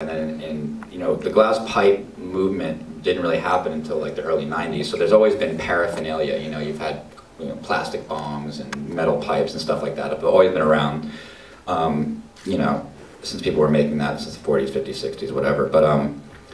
And then, you know, the glass pipe movement didn't really happen until like the early 90s. So there's always been paraphernalia. You know, you've had, you know, plastic bongs and metal pipes and stuff like that have always been around. You know, since people were making that since the 40s, 50s, 60s, whatever. But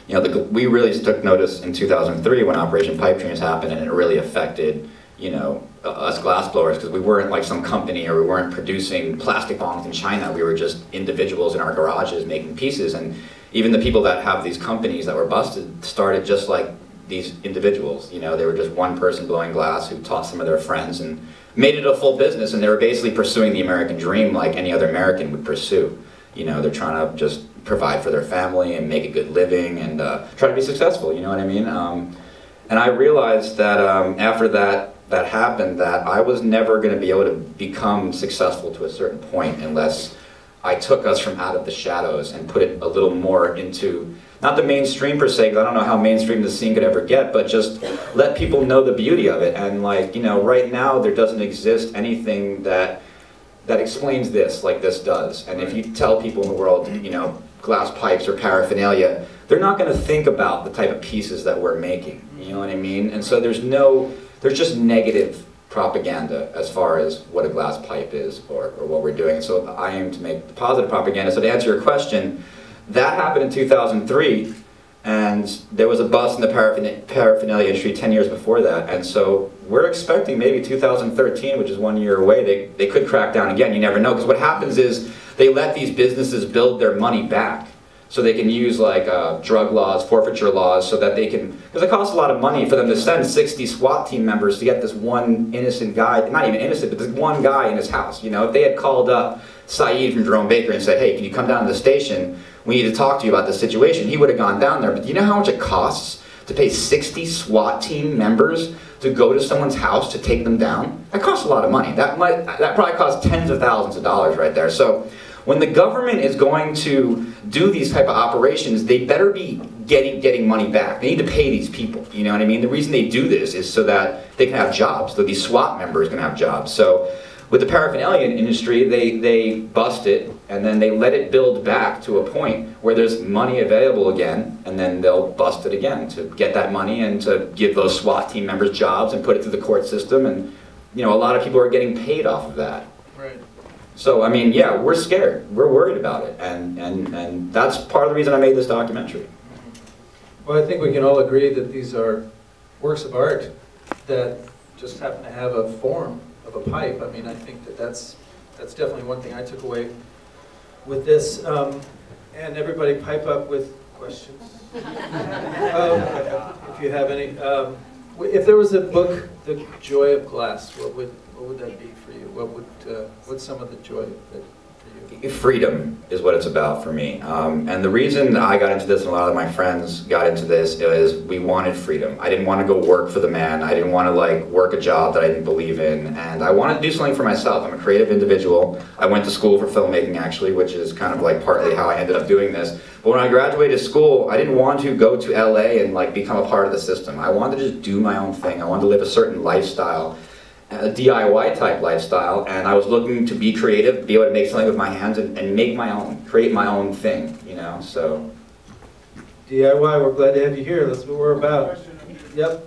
you know, we really took notice in 2003 when Operation Pipe Dreams happened, and it really affected, you know, us glass blowers, because we weren't like some company, or we weren't producing plastic bongs in China. We were just individuals in our garages making pieces, and even the people that have these companies that were busted started just like these individuals. You know, they were just one person blowing glass who taught some of their friends and made it a full business, and they were basically pursuing the American dream like any other American would pursue. You know, they're trying to just provide for their family and make a good living and try to be successful, you know what I mean? And I realized that after that happened, that I was never going to be able to become successful to a certain point unless I took us from out of the shadows and put it a little more into, not the mainstream per se, because I don't know how mainstream the scene could ever get, but just let people know the beauty of it. And like, you know, right now there doesn't exist anything that explains this like this does. And if you tell people in the world, you know, glass pipes or paraphernalia, they're not going to think about the type of pieces that we're making, you know what I mean? And so there's just negative propaganda as far as what a glass pipe is or what we're doing. So I aim to make the positive propaganda. So to answer your question, that happened in 2003, and there was a bust in the paraphernalia industry 10 years before that. And so we're expecting maybe 2013, which is 1 year away, they could crack down again. You never know, because what happens is they let these businesses build their money back. So they can use like drug laws, forfeiture laws, so that they can, because it costs a lot of money for them to send 60 SWAT team members to get this one innocent guy, not even innocent, but this one guy in his house. You know, if they had called up Saeed from Jerome Baker and said, hey, can you come down to the station? We need to talk to you about this situation. He would have gone down there. But do you know how much it costs to pay 60 SWAT team members to go to someone's house to take them down? That costs a lot of money. That probably costs tens of thousands of dollars right there. So when the government is going to do these type of operations, they better be getting money back. They need to pay these people, you know what I mean? The reason they do this is so that they can have jobs, so these SWAT members can have jobs. So with the paraphernalia industry, they bust it, and then they let it build back to a point where there's money available again, and then they'll bust it again to get that money and to give those SWAT team members jobs and put it through the court system. And you know, a lot of people are getting paid off of that. Right. So, I mean, yeah, we're scared. We're worried about it. And that's part of the reason I made this documentary. Well, I think we can all agree that these are works of art that just happen to have a form of a pipe. I mean, I think that's definitely one thing I took away with this. And everybody pipe up with questions. If you have any. If there was a book, The Joy of Glass, what would that be for you? What's some of the joy that for you? Freedom is what it's about for me. And the reason I got into this and a lot of my friends got into this is we wanted freedom. I didn't want to go work for the man. I didn't want to like work a job that I didn't believe in. And I wanted to do something for myself. I'm a creative individual. I went to school for filmmaking actually, which is kind of like partly how I ended up doing this. But when I graduated school, I didn't want to go to LA and like become a part of the system. I wanted to just do my own thing. I wanted to live a certain lifestyle, a DIY type lifestyle, and I was looking to be creative, be able to make something with my hands and make my own, create my own thing, you know, so. DIY, we're glad to have you here. That's what we're about. Yep.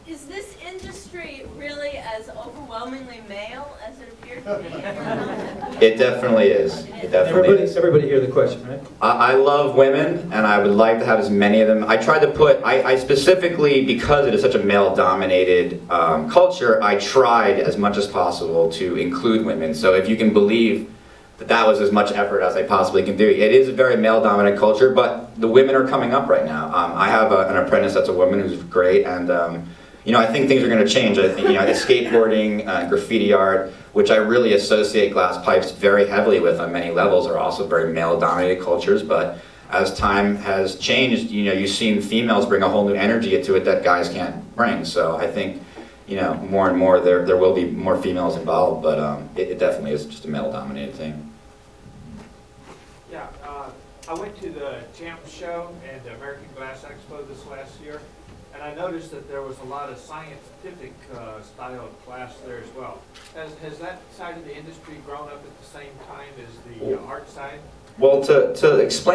Is this industry really as overwhelmingly male as it appears to be? It definitely is. It definitely is. Everybody hear the question, right? I love women, and I would like to have as many of them. I tried to put, I specifically, because it is such a male-dominated culture, I tried as much as possible to include women. So if you can believe that was as much effort as I possibly can do. It is a very male-dominated culture, but the women are coming up right now. I have an apprentice that's a woman who's great, and you know, I think things are going to change. You know, skateboarding, graffiti art, which I really associate glass pipes very heavily with on many levels, are also very male-dominated cultures. But as time has changed, you know, you've seen females bring a whole new energy into it that guys can't bring. So I think, you know, more and more there will be more females involved, but it definitely is just a male-dominated thing. Yeah, I went to the Champ show and the American Glass Expo this last year. And I noticed that there was a lot of scientific style of glass there as well. Has that side of the industry grown up at the same time as the art side? Well, to explain